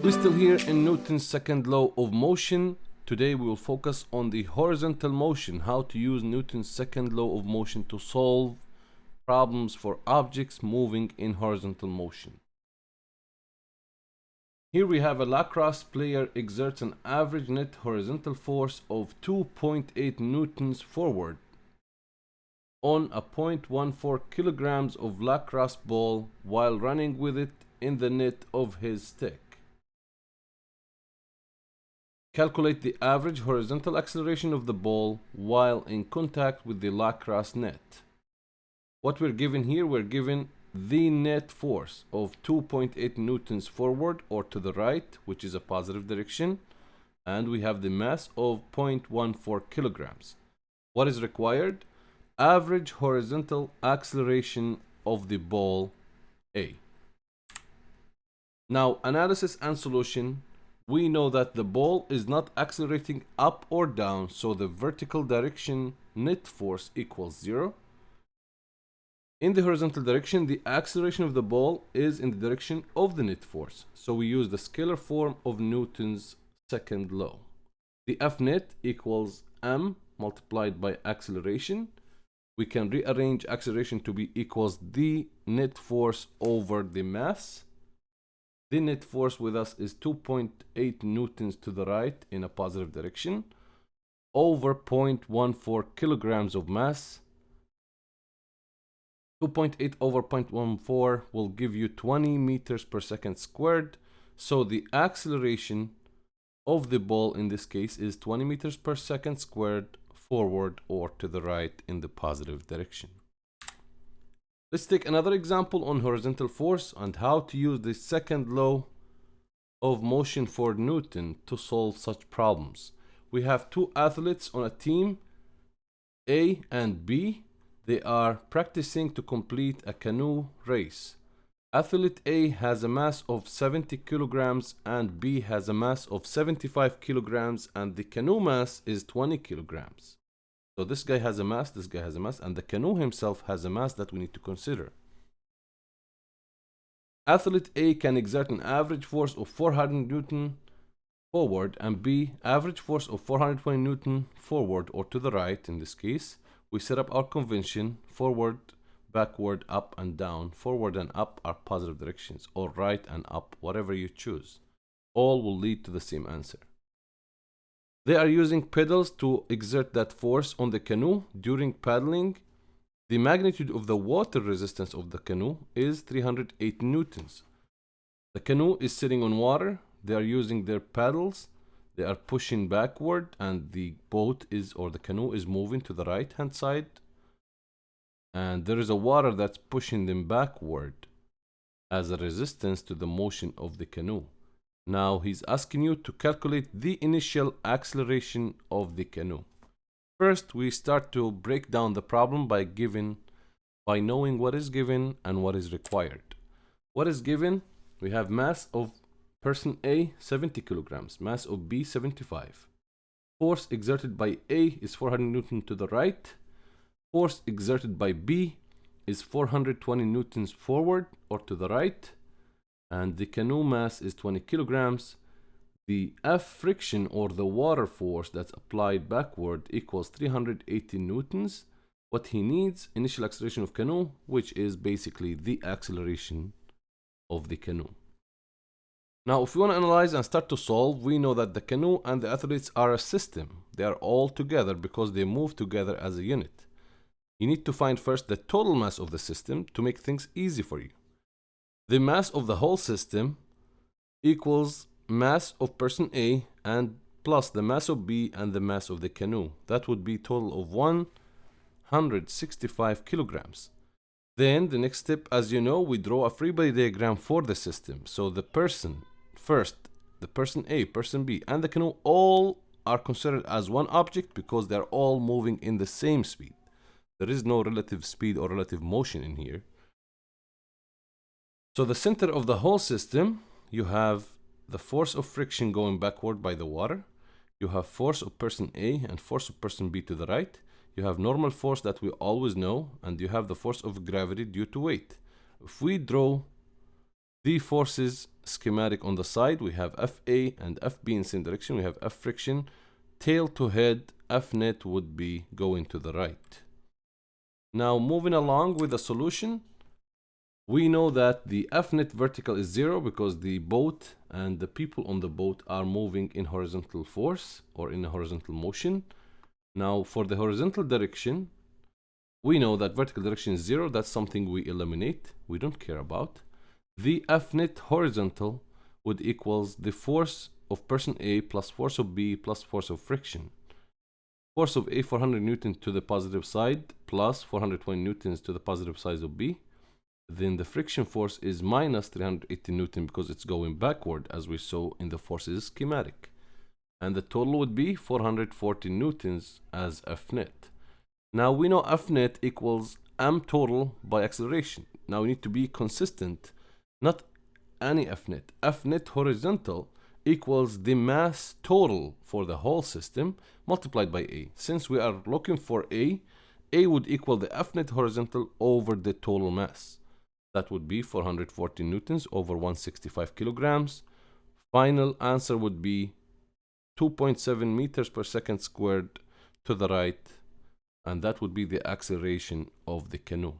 We're still here in Newton's second law of motion. Today we will focus on the horizontal motion, how to use Newton's second law of motion to solve problems for objects moving in horizontal motion. Here we have a lacrosse player exerts an average net horizontal force of 2.8 newtons forward on a 0.14 kilograms of lacrosse ball while running with it in the net of his stick. Calculate the average horizontal acceleration of the ball while in contact with the lacrosse net. What we're given here, we're given the net force of 2.8 newtons forward or to the right, which is a positive direction, and we have the mass of 0.14 kilograms. What is required? Average horizontal acceleration of the ball A. Now, analysis and solution. We know that the ball is not accelerating up or down, so the vertical direction net force equals 0. In the horizontal direction, the acceleration of the ball is in the direction of the net force, so we use the scalar form of Newton's second law. The F net equals m multiplied by acceleration. We can rearrange acceleration to be equals the net force over the mass. The net force with us is 2.8 newtons to the right in a positive direction over 0.14 kilograms of mass. 2.8 over 0.14 will give you 20 meters per second squared. So the acceleration of the ball in this case is 20 meters per second squared forward or to the right in the positive direction. Let's take another example on horizontal force and how to use the second law of motion for Newton to solve such problems. We have two athletes on a team, A and B. They are practicing to complete a canoe race. Athlete A has a mass of 70 kilograms and B has a mass of 75 kilograms and the canoe mass is 20 kilograms. So this guy has a mass, this guy has a mass, and the canoe himself has a mass that we need to consider. Athlete A can exert an average force of 400 Newton forward and B average force of 420 Newton forward or to the right. In this case, we set up our convention: forward, backward, up and down. Forward and up are positive directions, or right and up, whatever you choose. All will lead to the same answer. They are using pedals to exert that force on the canoe. During paddling, the magnitude of the water resistance of the canoe is 308 newtons. The canoe is sitting on water. They are using their paddles. They are pushing backward and the boat is, or the canoe is moving to the right hand side. And there is a water that's pushing them backward as a resistance to the motion of the canoe. Now he's asking you to calculate the initial acceleration of the canoe. First, we start to break down the problem by knowing what is given and what is required. What is given? We have mass of person A 70 kilograms, mass of B 75. Force exerted by A is 400 Newton to the right. Force exerted by B is 420 newtons forward or to the right. And the canoe mass is 20 kilograms. The F friction, or the water force that's applied backward, equals 380 newtons. What he needs, initial acceleration of canoe, which is basically the acceleration of the canoe. Now, if we want to analyze and start to solve, we know that the canoe and the athletes are a system. They are all together because they move together as a unit. You need to find first the total mass of the system to make things easy for you. The mass of the whole system equals mass of person A and plus the mass of B and the mass of the canoe. That would be total of 165 kilograms. Then the next step, as you know, we draw a free body diagram for the system. So the person first, the person A, person B, and the canoe all are considered as one object because they're all moving in the same speed. There is no relative speed or relative motion in here. So the center of the whole system, you have the force of friction going backward by the water. You have force of person A and force of person B to the right. You have normal force that we always know, and you have the force of gravity due to weight. If we draw The forces schematic on the side, we have FA and FB in same direction. We have F friction. Tail to head, F net would be going to the right. Now moving along with the solution, we know that the F net vertical is 0 because the boat and the people on the boat are moving in horizontal force or in a horizontal motion. Now for the horizontal direction, we know that vertical direction is 0. That's something we eliminate. We don't care about. The F net horizontal would equals the force of person A plus force of B plus force of friction. Force of A 400 newtons to the positive side plus 420 newtons to the positive side of B. Then the friction force is minus 380 newtons because it's going backward, as we saw in the forces schematic. And the total would be 440 newtons as F net. Now we know F net equals m total by acceleration. Now we need to be consistent, not any F net. F net horizontal equals the mass total for the whole system multiplied by A. Since we are looking for A would equal the F net horizontal over the total mass. That would be 440 newtons over 165 kilograms. Final answer would be 2.7 meters per second squared to the right, and that would be the acceleration of the canoe.